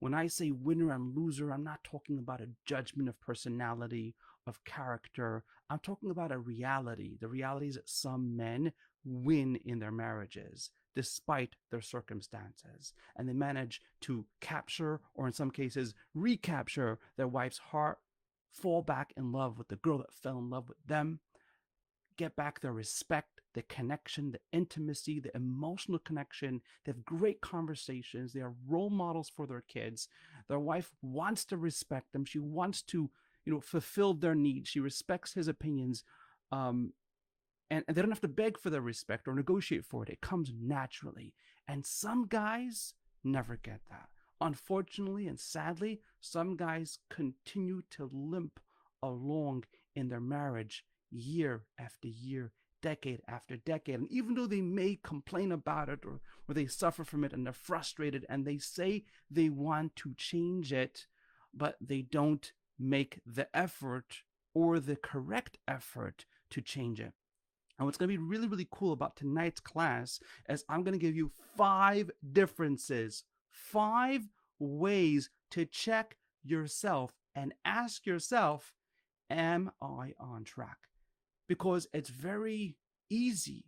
When I say winner and loser, I'm not talking about a judgment of personality, of character. I'm talking about a reality. The reality is that some men win in their marriages despite their circumstances, and they manage to capture, or in some cases, recapture their wife's heart, fall back in love with the girl that fell in love with them, get back their respect, the connection, the intimacy, the emotional connection. They have great conversations. They are role models for their kids. Their wife wants to respect them. She wants to, fulfill their needs. She respects his opinions. And they don't have to beg for their respect or negotiate for it. It comes naturally. And some guys never get that. Unfortunately and sadly, some guys continue to limp along in their marriage year after year, decade after decade. And even though they may complain about it or they suffer from it and they're frustrated and they say they want to change it, but they don't make the effort or the correct effort to change it. And what's going to be really, really cool about tonight's class is I'm going to give you 5 differences, 5 ways to check yourself and ask yourself, am I on track? Because it's very easy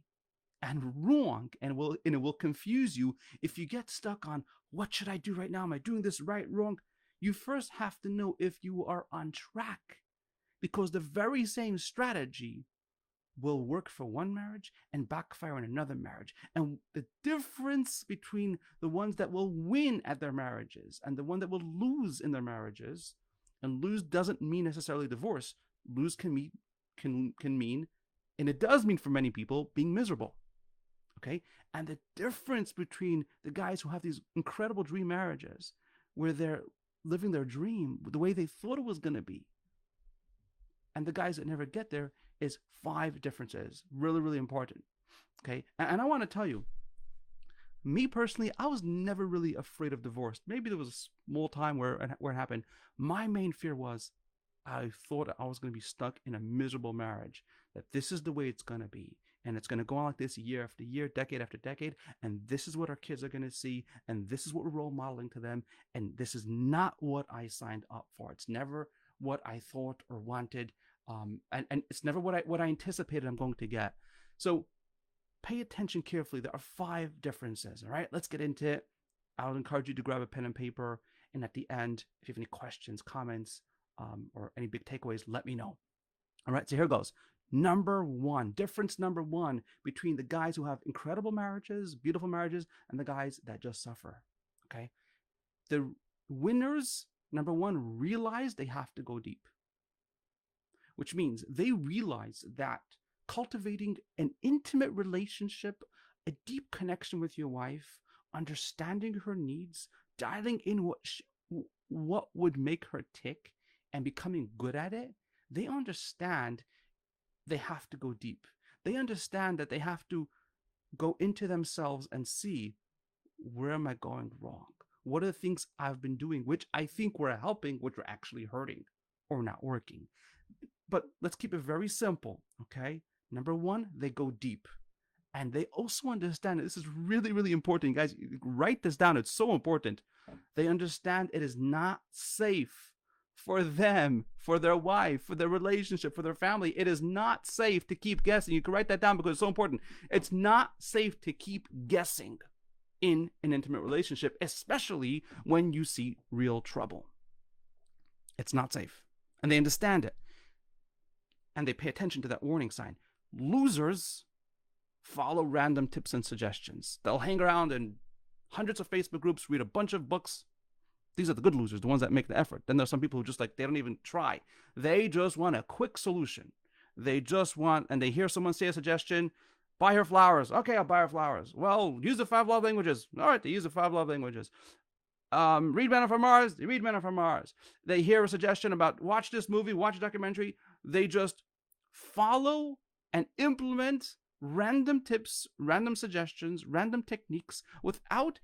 and wrong, and it will confuse you if you get stuck on, what should I do right now? Am I doing this right, wrong? You first have to know if you are on track, because the very same strategy will work for one marriage and backfire in another marriage. And the difference between the ones that will win at their marriages and the one that will lose in their marriages, and lose doesn't mean necessarily divorce. Lose can mean, and it does mean for many people, being miserable. Okay? And the difference between the guys who have these incredible dream marriages where they're living their dream the way they thought it was going to be, and the guys that never get there, is 5 differences. Really, really important. Okay? And I want to tell you, me personally, I was never really afraid of divorce. Maybe there was a small time where it happened. My main fear was, I thought I was going to be stuck in a miserable marriage, that this is the way it's going to be. And it's going to go on like this year after year, decade after decade. And this is what our kids are going to see. And this is what we're role modeling to them. And this is not what I signed up for. It's never what I thought or wanted. And it's never what I anticipated I'm going to get. So pay attention carefully. There are 5 differences. All right, let's get into it. I would encourage you to grab a pen and paper. And at the end, if you have any questions, comments, or any big takeaways, let me know. All right, so here goes. Difference number one between the guys who have incredible marriages, beautiful marriages, and the guys that just suffer. Okay, the winners, number one, realize they have to go deep, which means they realize that cultivating an intimate relationship, a deep connection with your wife, understanding her needs, dialing in what would make her tick, and becoming good at it, they understand they have to go deep. They understand that they have to go into themselves and see, where am I going wrong? What are the things I've been doing, which I think were helping, which were actually hurting or not working? But let's keep it very simple, okay? Number one, they go deep. And they also understand, this is really, really important. Guys, write this down. It's so important. They understand it is not safe for them, for their wife, for their relationship, for their family. It is not safe to keep guessing. You can write that down because it's so important. It's not safe to keep guessing in an intimate relationship, especially when you see real trouble. It's not safe. And they understand it. And they pay attention to that warning sign. Losers follow random tips and suggestions. They'll hang around in hundreds of Facebook groups, read a bunch of books. These are the good losers, the ones that make the effort. Then there's some people who just they don't even try. They just want a quick solution. They just want, and they hear someone say a suggestion, buy her flowers. Okay, I'll buy her flowers. Well, use the 5 love languages. All right, they use the 5 love languages. Read Men Are From Mars. They read Men Are From Mars. They hear a suggestion about watch this movie, watch a documentary. They just follow and implement random tips, random suggestions, random techniques without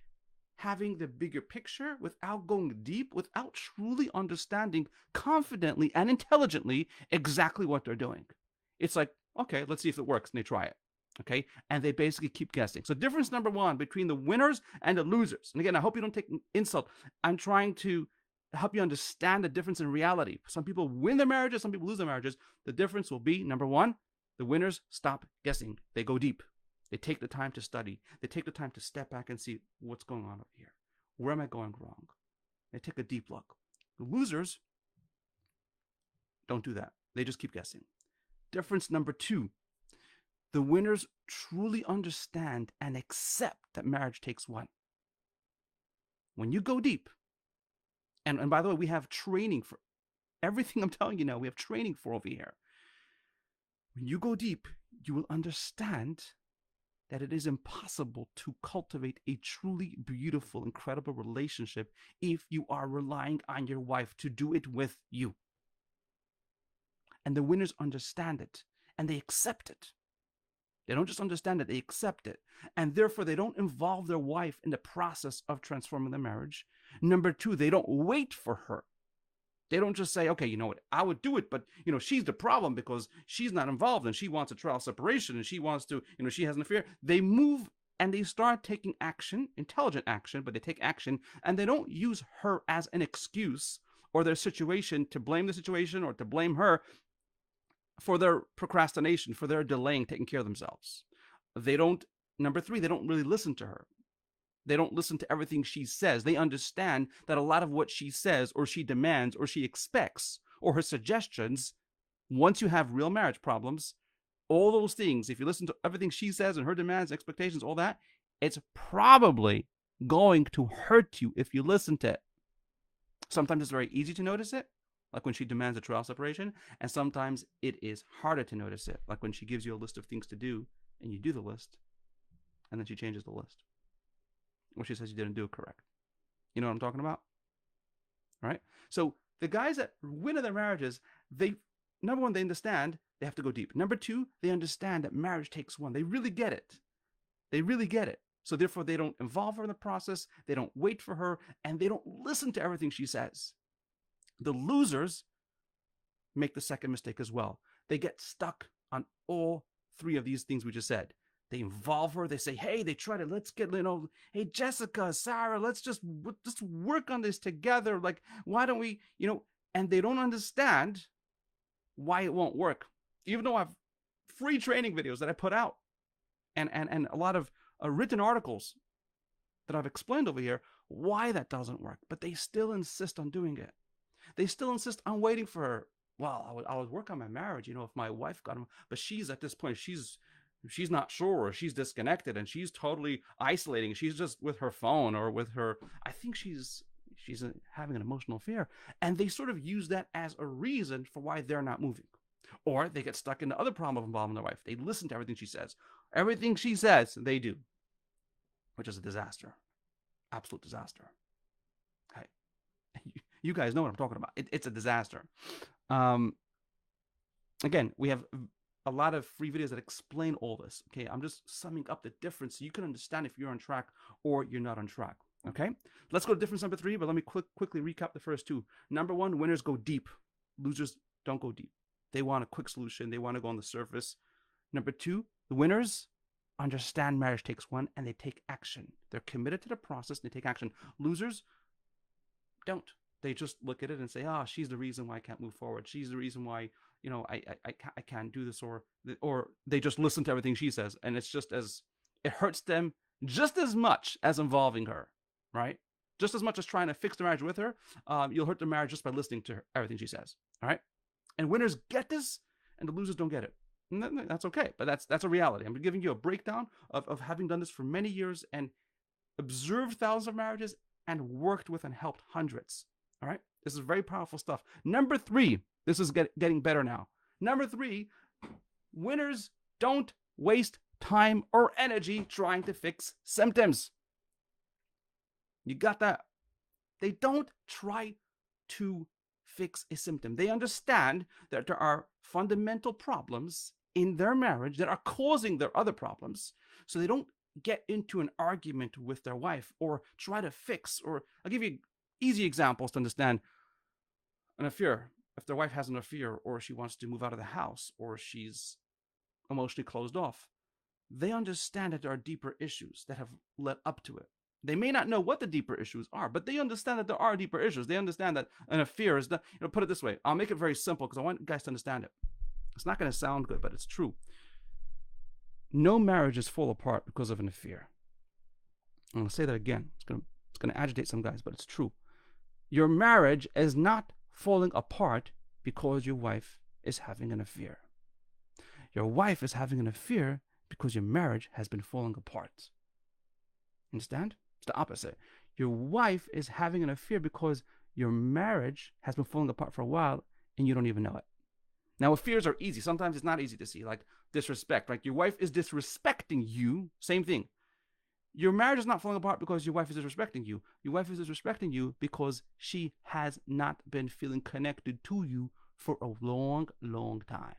having the bigger picture, without going deep, without truly understanding confidently and intelligently exactly what they're doing. It's like, okay, let's see if it works, and they try it. Okay, and they basically keep guessing. So difference number one between the winners and the losers. And again, I hope you don't take insult. I'm trying to help you understand the difference in reality. Some people win their marriages, some people lose their marriages. The difference will be, number one, the winners stop guessing. They go deep. They take the time to study. They take the time to step back and see what's going on over here. Where am I going wrong? They take a deep look. The losers don't do that. They just keep guessing. Difference number two, the winners truly understand and accept that marriage takes one. When you go deep, and by the way, we have training for everything I'm telling you now, we have training for over here. When you go deep, you will understand that it is impossible to cultivate a truly beautiful, incredible relationship if you are relying on your wife to do it with you. And the winners understand it, and they accept it. They don't just understand it, they accept it. And therefore, they don't involve their wife in the process of transforming their marriage. Number two, they don't wait for her. They don't just say, okay, you know what, I would do it, but, she's the problem because she's not involved and she wants a trial separation and she wants to, she has an affair. They move and they start taking action, intelligent action, but they take action, and they don't use her as an excuse or their situation to blame the situation or to blame her for their procrastination, for their delaying taking care of themselves. Number three, they don't really listen to her. They don't listen to everything she says. They understand that a lot of what she says or she demands or she expects or her suggestions, once you have real marriage problems, all those things, if you listen to everything she says and her demands, expectations, all that, it's probably going to hurt you if you listen to it. Sometimes it's very easy to notice it, like when she demands a trial separation, and sometimes it is harder to notice it, like when she gives you a list of things to do and you do the list and then she changes the list, or she says you didn't do it correct. You know what I'm talking about? All right? So the guys that win in their marriages, number one, they understand they have to go deep. Number two, they understand that marriage takes one. They really get it. They really get it. So therefore, they don't involve her in the process. They don't wait for her, and they don't listen to everything she says. The losers make the second mistake as well. They get stuck on all three of these things we just said. They involve her. They say, hey, let's get, hey, Jessica, Sarah, let's just work on this together. Like, why don't we, and they don't understand why it won't work. Even though I have free training videos that I put out and a lot of written articles that I've explained over here, why that doesn't work. But they still insist on doing it. They still insist on waiting for her. Well, I would work on my marriage, if my wife got him, but she's at this point, she's not sure, or she's disconnected and she's totally isolating. She's just with her phone or with her, I think she's having an emotional affair. And they sort of use that as a reason for why they're not moving. Or they get stuck in the other problem of involving their wife. They listen to everything she says. Everything she says, they do, which is a disaster. Absolute disaster. Okay. You guys know what I'm talking about. It's a disaster. Again, we have a lot of free videos that explain all this. Okay, I'm just summing up the difference so you can understand if you're on track or you're not on track. Okay, let's go to difference number three, but let me quickly recap the first two. Number one, winners go deep. Losers don't go deep. They want a quick solution. They want to go on the surface. Number two, the winners understand marriage takes one and they take action. They're committed to the process and they take action. Losers don't. They just look at it and say, she's the reason why I can't move forward. She's the reason why, I can't do this, or they just listen to everything she says. And it hurts them just as much as involving her, right? Just as much as trying to fix the marriage with her. You'll hurt the marriage just by listening to everything she says, all right? And winners get this and the losers don't get it. And that's okay, but that's a reality. I'm giving you a breakdown of having done this for many years and observed thousands of marriages and worked with and helped hundreds. All right, this is very powerful stuff. Number three, this is getting better now. Number three, winners don't waste time or energy trying to fix symptoms. You got that? They don't try to fix a symptom. They understand that there are fundamental problems in their marriage that are causing their other problems. So they don't get into an argument with their wife or try to fix, or I'll give you easy examples to understand an affair. If their wife has an affair, or she wants to move out of the house, or she's emotionally closed off, they understand that there are deeper issues that have led up to it. They may not know what the deeper issues are, but they understand that there are deeper issues. They understand that an affair is not, put it this way. I'll make it very simple because I want you guys to understand it. It's not going to sound good, but it's true. No marriages fall apart because of an affair. I'm going to say that again. It's going to agitate some guys, but it's true. Your marriage is not falling apart because your wife is having an affair. Your wife is having an affair because your marriage has been falling apart. Understand? It's the opposite. Your wife is having an affair because your marriage has been falling apart for a while and you don't even know it. Now, affairs are easy. Sometimes it's not easy to see, like disrespect. Like your wife is disrespecting you. Same thing. Your marriage is not falling apart because your wife is disrespecting you. Your wife is disrespecting you because she has not been feeling connected to you for a long, long time.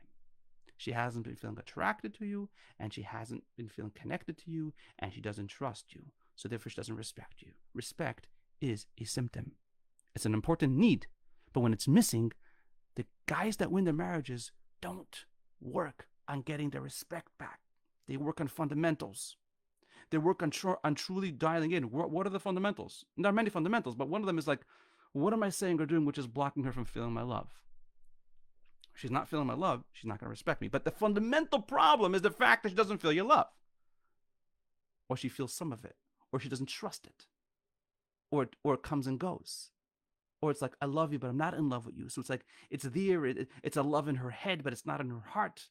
She hasn't been feeling attracted to you, and she hasn't been feeling connected to you, and she doesn't trust you. So therefore, she doesn't respect you. Respect is a symptom. It's an important need. But when it's missing, the guys that win their marriages don't work on getting their respect back. They work on fundamentals. They work on truly dialing in. What are the fundamentals? There are many fundamentals, but one of them is like, what am I saying or doing which is blocking her from feeling my love? If she's not feeling my love, she's not going to respect me. But the fundamental problem is the fact that she doesn't feel your love. Or she feels some of it. Or she doesn't trust it. Or it comes and goes. Or it's like, I love you, but I'm not in love with you. So it's like, it's there. It's a love in her head, but it's not in her heart.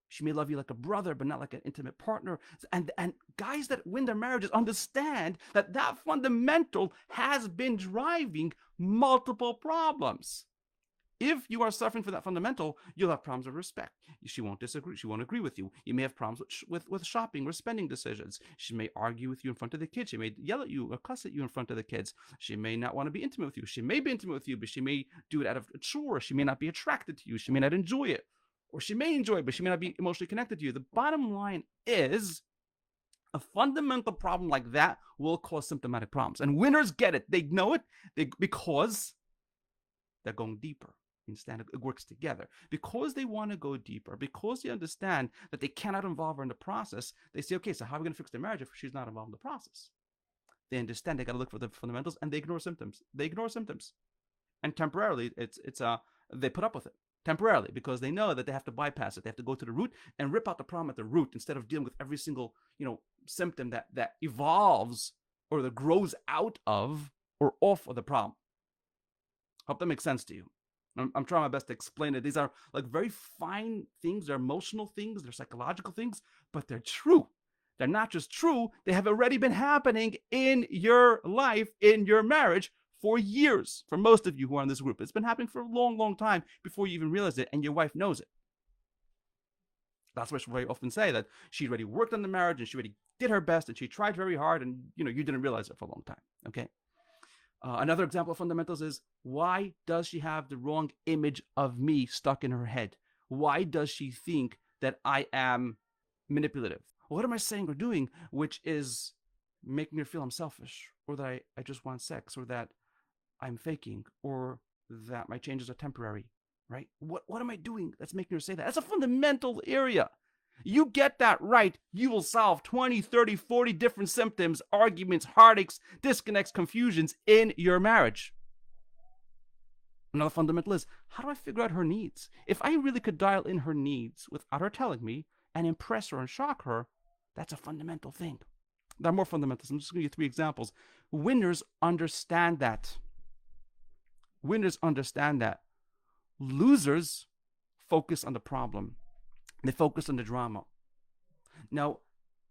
She may love you like a brother, but not like an intimate partner. And guys that win their marriages understand that that fundamental has been driving multiple problems. If you are suffering for that fundamental, you'll have problems with respect. She won't disagree. She won't agree with you. You may have problems with shopping or spending decisions. She may argue with you in front of the kids. She may yell at you or cuss at you in front of the kids. She may not want to be intimate with you. She may be intimate with you, but she may do it out of a chore. She may not be attracted to you. She may not enjoy it. Or she may enjoy it, but she may not be emotionally connected to you. The bottom line is a fundamental problem like that will cause symptomatic problems. And winners get it. They know it because they're going deeper. Instead, it works together. Because they want to go deeper, because they understand that they cannot involve her in the process, they say, okay, so how are we going to fix the marriage if she's not involved in the process? They understand they got to look for the fundamentals, and they ignore symptoms. And temporarily, they put up with it. Temporarily, because they know that they have to bypass it. They have to go to the root and rip out the problem at the root instead of dealing with every single, symptom that evolves or that grows out of or off of the problem. Hope that makes sense to you. I'm trying my best to explain it. These are like very fine things. They're emotional things. They're psychological things, but they're true. They're not just true. They have already been happening in your life, in your marriage, for years. For most of you who are in this group, it's been happening for a long, long time before you even realize it, and your wife knows it. That's why she very often say that she already worked on the marriage and she already did her best and she tried very hard, and you didn't realize it for a long time. Okay. Another example of fundamentals is, why does she have the wrong image of me stuck in her head? Why does she think that I am manipulative? What am I saying or doing which is making her feel I'm selfish, or that I just want sex, or that I'm faking, or that my changes are temporary, right? What am I doing that's making her say that? That's a fundamental area. You get that right, you will solve 20, 30, 40 different symptoms, arguments, heartaches, disconnects, confusions in your marriage. Another fundamental is, how do I figure out her needs? If I really could dial in her needs without her telling me and impress her and shock her, that's a fundamental thing. There are more fundamentals. I'm just going to give you 3 examples. Winners understand that. Winners understand that. Losers focus on the problem. They focus on the drama. Now,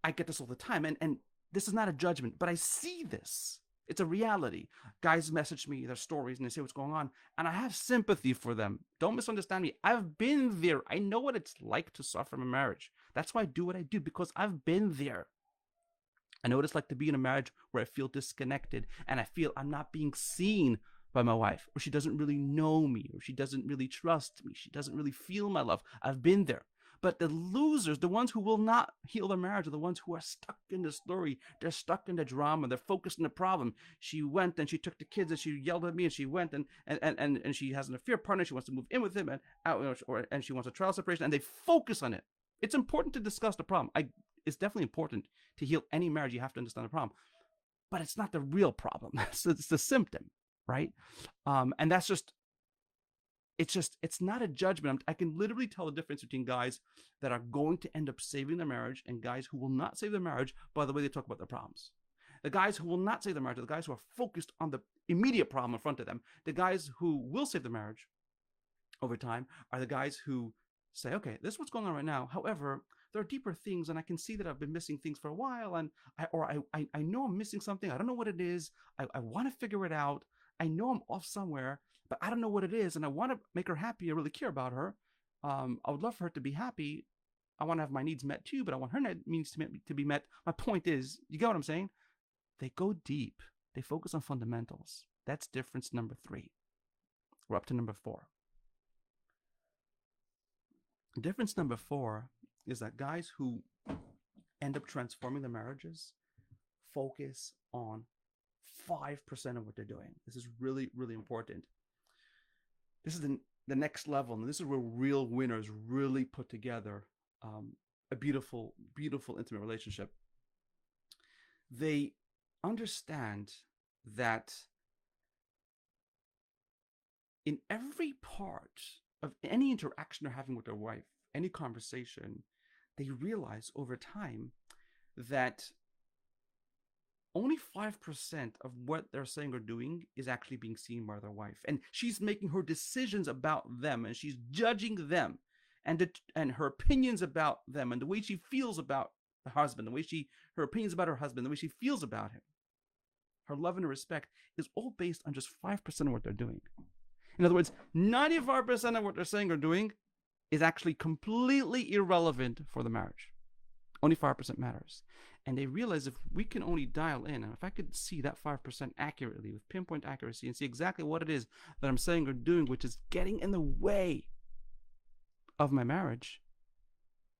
I get this all the time, and this is not a judgment, but I see this. It's a reality. Guys message me their stories, and they say what's going on, and I have sympathy for them. Don't misunderstand me. I've been there. I know what it's like to suffer in a marriage. That's why I do what I do, because I've been there. I know what it's like to be in a marriage where I feel disconnected, and I feel I'm not being seen by my wife, or she doesn't really know me, or she doesn't really trust me. She doesn't really feel my love. I've been there. But the losers, the ones who will not heal their marriage, are the ones who are stuck in the story. They're stuck in the drama. They're focused on the problem. She went and she took the kids and she yelled at me, and she went and she has an affair partner. She wants to move in with him and she wants a trial separation, and they focus on it. It's important to discuss the problem. it's definitely important to heal any marriage. You have to understand the problem, but it's not the real problem. It's the symptom, right? And that's just, it's not a judgment. I can literally tell the difference between guys that are going to end up saving their marriage and guys who will not save their marriage by the way they talk about their problems. The guys who will not save their marriage are the guys who are focused on the immediate problem in front of them. The guys who will save their marriage over time are the guys who say, okay, this is what's going on right now. However, there are deeper things, and I can see that I've been missing things for a while, and I know I'm missing something. I don't know what it is. I want to figure it out. I know I'm off somewhere, but I don't know what it is, and I want to make her happy. I really care about her. I would love for her to be happy. I want to have my needs met too, but I want her needs to be met. My point is, you get what I'm saying? They go deep. They focus on fundamentals. That's difference number 3. We're up to number 4. Difference number 4 is that guys who end up transforming their marriages focus on 5% of what they're doing. This is really, really important. This is the next level, and this is where real winners really put together a beautiful, beautiful, intimate relationship. They understand that in every part of any interaction they're having with their wife, any conversation, they realize over time that only 5% of what they're saying or doing is actually being seen by their wife. And she's making her decisions about them, and she's judging them and her opinions about them, and the way she feels about the husband, her opinions about her husband, the way she feels about him. Her love and her respect is all based on just 5% of what they're doing. In other words, 95% of what they're saying or doing is actually completely irrelevant for the marriage. Only 5% matters. And they realize if we can only dial in, and if I could see that 5% accurately, with pinpoint accuracy, and see exactly what it is that I'm saying or doing, which is getting in the way of my marriage,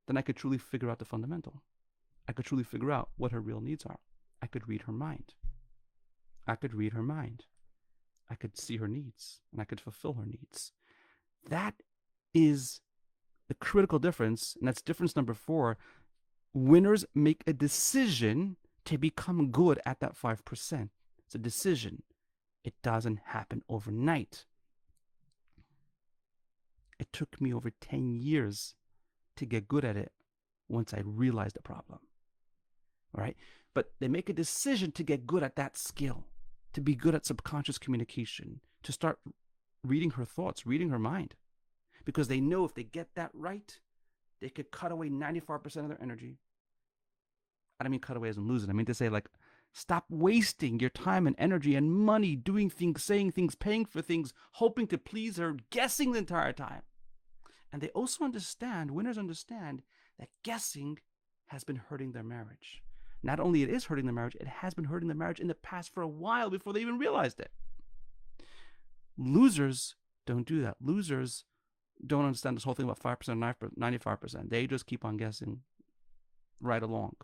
then I could truly figure out the fundamental. I could truly figure out what her real needs are. I could read her mind. I could see her needs, and I could fulfill her needs. That is the critical difference, and that's difference number 4. Winners make a decision to become good at that 5%. It's a decision. It doesn't happen overnight. It took me over 10 years to get good at it once I realized the problem. All right? But they make a decision to get good at that skill, to be good at subconscious communication, to start reading her thoughts, reading her mind. Because they know if they get that right, they could cut away 95% of their energy. I don't mean cut away as in lose it. I mean to say, like, stop wasting your time and energy and money doing things, saying things, paying for things, hoping to please her, guessing the entire time. And they also understand, winners understand, that guessing has been hurting their marriage. Not only it is hurting the marriage, it has been hurting the marriage in the past for a while before they even realized it. Losers don't do that. Losers don't understand this whole thing about 5%, 95%. They just keep on guessing right along.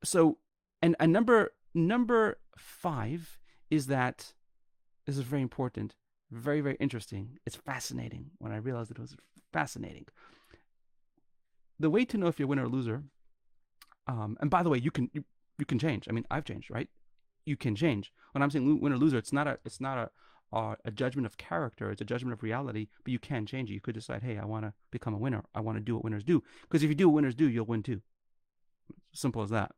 So, and number 5 is that this is very important, very, very interesting. It's fascinating. When I realized it was fascinating. The way to know if you're a winner or loser, and by the way, you can change. I mean, I've changed, right? You can change. When I'm saying winner or loser, it's not a judgment of character. It's a judgment of reality. But you can change it. You could decide, hey, I want to become a winner. I want to do what winners do. Because if you do what winners do, you'll win too. Simple as that.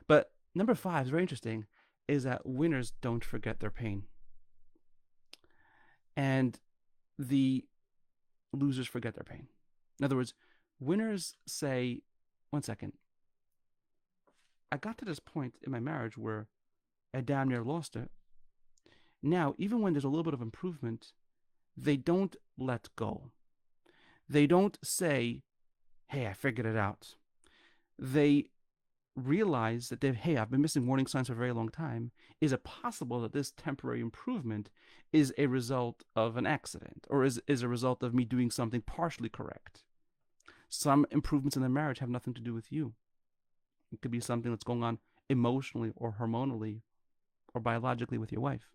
But number 5 is very interesting. Is that winners don't forget their pain, and the losers forget their pain. In other words, winners say, one second, I got to this point in my marriage where I damn near lost it. Now, even when there's a little bit of improvement, they don't let go. They don't say, hey, I figured it out. They realize that I've been missing warning signs for a very long time. Is it possible that this temporary improvement is a result of an accident, or is a result of me doing something partially correct? Some improvements in the marriage have nothing to do with you. It could be something that's going on emotionally or hormonally or biologically with your wife.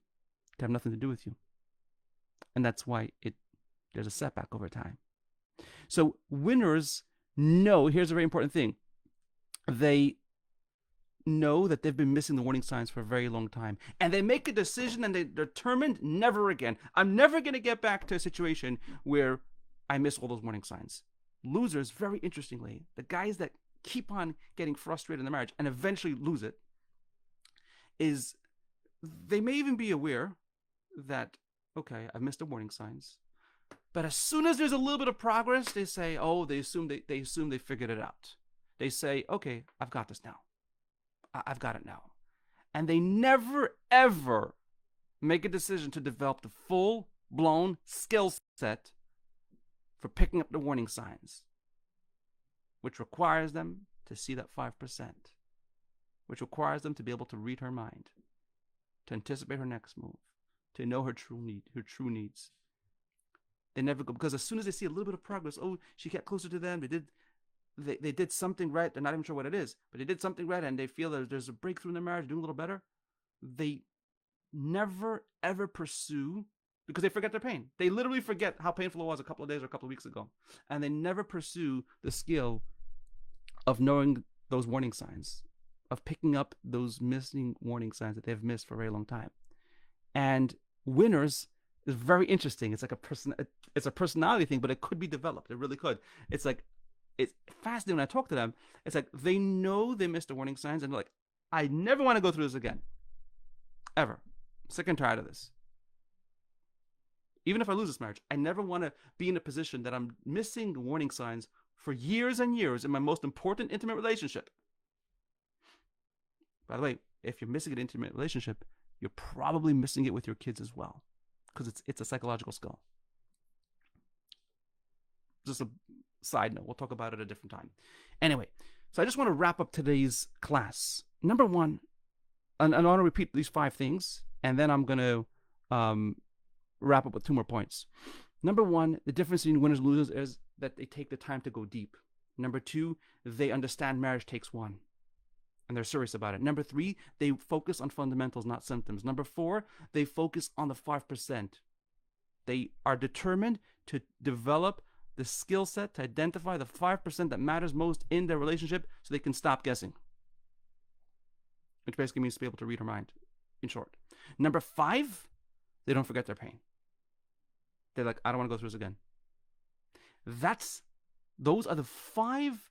It could have nothing to do with you. And that's why there's a setback over time. So winners know, here's a very important thing. They know that they've been missing the warning signs for a very long time. And they make a decision and they're determined, never again. I'm never going to get back to a situation where I miss all those warning signs. Losers, very interestingly, the guys that keep on getting frustrated in the marriage and eventually lose it, is they may even be aware that, okay, I've missed the warning signs. But as soon as there's a little bit of progress, they say, oh, they assume they figured it out. They say, okay, I've got this now. I've got it now. And they never, ever make a decision to develop the full-blown skill set for picking up the warning signs, which requires them to see that 5%, which requires them to be able to read her mind, to anticipate her next move, to know her true needs. They never go, because as soon as they see a little bit of progress, oh, she got closer to them, they did something right, they're not even sure what it is, but they did something right and they feel that there's a breakthrough in their marriage, doing a little better, they never ever pursue, because they forget their pain. They literally forget how painful it was a couple of days or a couple of weeks ago. And they never pursue the skill of knowing those warning signs, of picking up those missing warning signs that they've missed for a very long time. And winners is very interesting. It's like it's a personality thing, but it could be developed. It really could. It's fascinating when I talk to them. It's like they know they missed the warning signs and they're like, I never want to go through this again. Ever. Sick and tired of this. Even if I lose this marriage, I never want to be in a position that I'm missing the warning signs for years and years in my most important intimate relationship. By the way, if you're missing an intimate relationship, you're probably missing it with your kids as well, because it's a psychological skill. Just a side note. We'll talk about it a different time. Anyway, so I just want to wrap up today's class. Number one, and I want to repeat these 5 things, and then I'm going to wrap up with 2 more points. Number one, the difference between winners and losers is that they take the time to go deep. Number 2, they understand marriage takes one, and they're serious about it. Number 3, they focus on fundamentals, not symptoms. Number 4, they focus on the 5%. They are determined to develop the skill set to identify the 5% that matters most in their relationship so they can stop guessing, which basically means to be able to read her mind, in short. Number 5, they don't forget their pain. They're like, I don't want to go through this again. Those are the 5.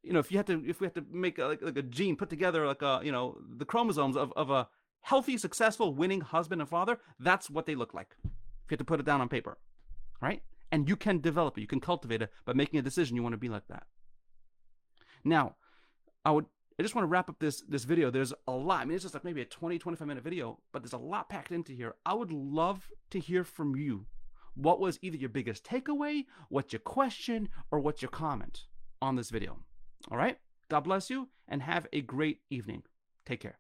If we had to make like a gene, put together like the chromosomes of a healthy, successful, winning husband and father, that's what they look like. If you had to put it down on paper, right? And you can develop it, you can cultivate it by making a decision you want to be like that. Now, I just want to wrap up this video. There's a lot. I mean, it's just like maybe a 20-25 minute video, but there's a lot packed into here. I would love to hear from you. What was either your biggest takeaway, what's your question, or what's your comment on this video? All right? God bless you and have a great evening. Take care.